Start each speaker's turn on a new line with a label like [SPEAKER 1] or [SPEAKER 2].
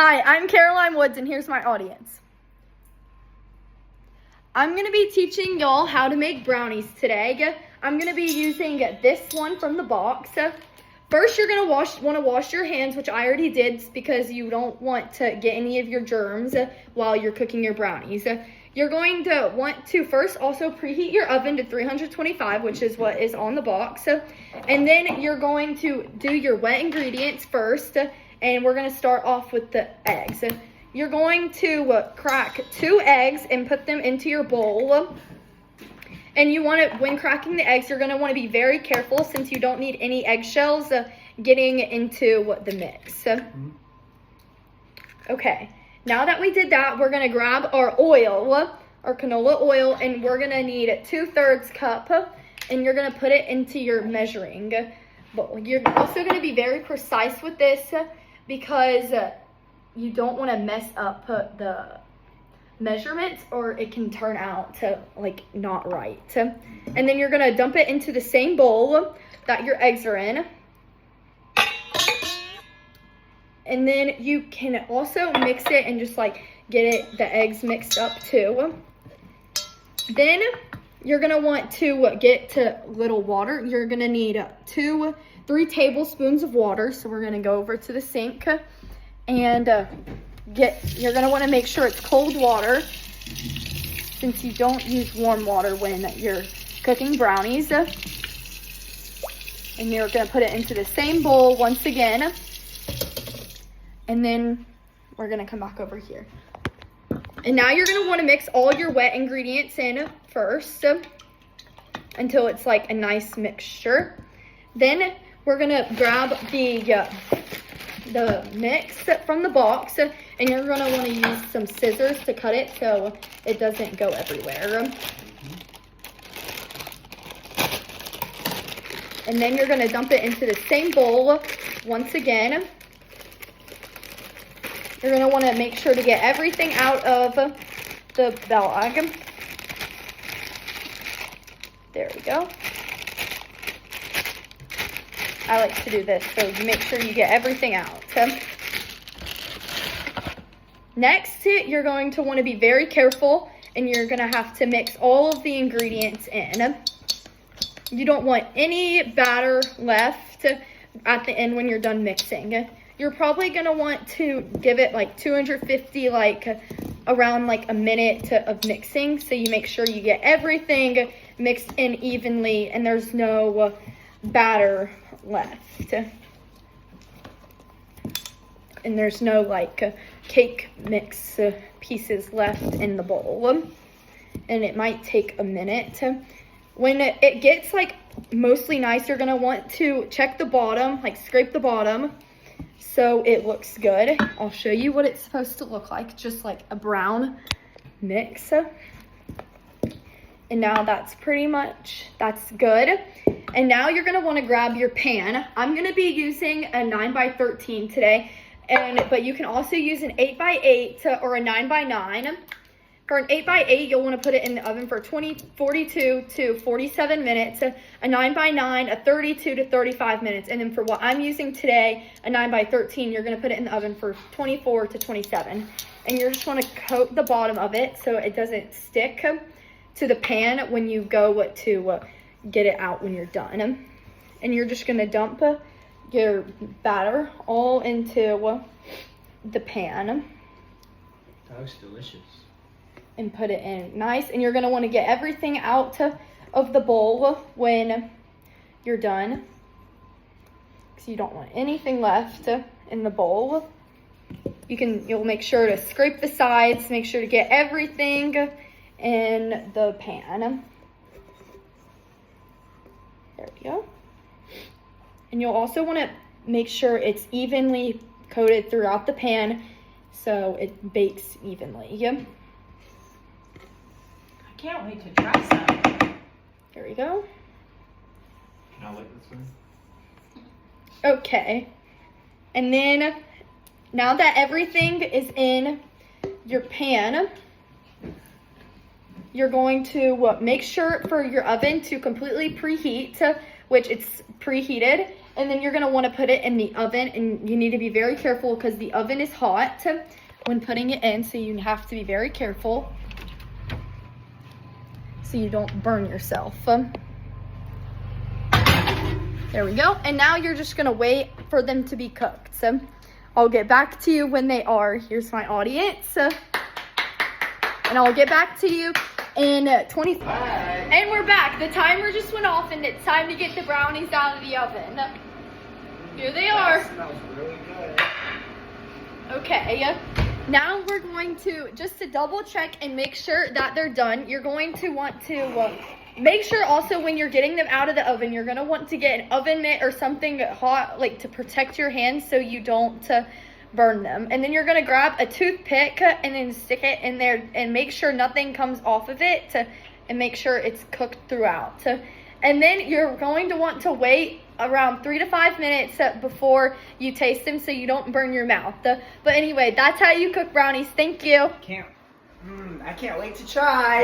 [SPEAKER 1] Hi, I'm Caroline Woods, and here's my audience. I'm going to be teaching y'all how to make brownies today. I'm going to be using this one from the box. First, you're going to want to wash your hands, which I already did because you don't want to get any of your germs while you're cooking your brownies. You're going to want to first also preheat your oven to 325, which is what is on the box. And then you're going to do your wet ingredients first, and we're going to start off with the eggs. You're going to crack 2 eggs and put them into your bowl. And you want to, when cracking the eggs, you're going to want to be very careful since you don't need any eggshells getting into the mix. Okay, now that we did that, we're going to grab our oil, our canola oil, and we're going to need 2/3 cup, and you're going to put it into your measuring bowl. You're also going to be very precise with this because you don't want to mess up the measurements or it can turn out to not right. And then you're going to dump it into the same bowl that your eggs are in. And then you can also mix it and just get the eggs mixed up too. Then you're going to want to get to little water. You're going to need 3 tablespoons of water. So we're going to go over to the sink and you're going to want to make sure it's cold water since you don't use warm water when you're cooking brownies. And you're going to put it into the same bowl once again. And then we're going to come back over here. And now you're going to want to mix all your wet ingredients in first until it's a nice mixture. Then we're going to grab the mix from the box, and you're going to want to use some scissors to cut it so it doesn't go everywhere. And then you're going to dump it into the same bowl once again. You're going to want to make sure to get everything out of the bag. There we go. I like to do this, so you make sure you get everything out. Next, you're going to want to be very careful, and you're going to have to mix all of the ingredients in. You don't want any batter left at the end when you're done mixing. You're probably going to want to give it 250, around a minute of mixing, so you make sure you get everything mixed in evenly and there's no batter left. And there's no cake mix pieces left in the bowl. And it might take a minute. When it gets mostly nice, you're gonna want to check the bottom, scrape the bottom so it looks good. I'll show you what it's supposed to look like, just a brown mix. And now that's good. And now you're going to want to grab your pan. I'm going to be using a 9x13 today, but you can also use an 8x8 or a 9x9. For an 8x8, you'll want to put it in the oven for 42 to 47 minutes, a 9x9, a 32 to 35 minutes. And then for what I'm using today, a 9x13, you're going to put it in the oven for 24 to 27. And you just want to coat the bottom of it so it doesn't stick to the pan when you go to get it out when you're done. And you're just going to dump your batter all into the pan.
[SPEAKER 2] That looks delicious.
[SPEAKER 1] And put it in nice. And you're going to want to get everything out of the bowl when you're done, because you don't want anything left in the bowl. You'll make sure to scrape the sides, make sure to get everything in the pan. There we go. And you'll also want to make sure it's evenly coated throughout the pan so it bakes evenly.
[SPEAKER 3] I can't wait to try some.
[SPEAKER 1] There we go.
[SPEAKER 2] Can I lick this one?
[SPEAKER 1] Okay. And then now that everything is in your pan, you're going to make sure for your oven to completely preheat, which it's preheated. And then you're gonna wanna put it in the oven, and you need to be very careful because the oven is hot when putting it in, so you have to be very careful so you don't burn yourself. There we go. And now you're just gonna wait for them to be cooked. So I'll get back to you when they are. Here's my audience. And I'll get back to you in 20. And we're back. The timer just went off and it's time to get the brownies out of the oven. Here they are.
[SPEAKER 4] That smells really good.
[SPEAKER 1] Okay. Now we're going to, just to double check and make sure that they're done, you're going to want to make sure also when you're getting them out of the oven, you're going to want to get an oven mitt or something hot, like to protect your hands so you don't burn them. And then you're going to grab a toothpick and then stick it in there and make sure nothing comes off of it and make sure it's cooked throughout. And then you're going to want to wait around 3 to 5 minutes before you taste them so you don't burn your mouth. But anyway, that's how you cook brownies. Thank you.
[SPEAKER 4] I can't wait to try.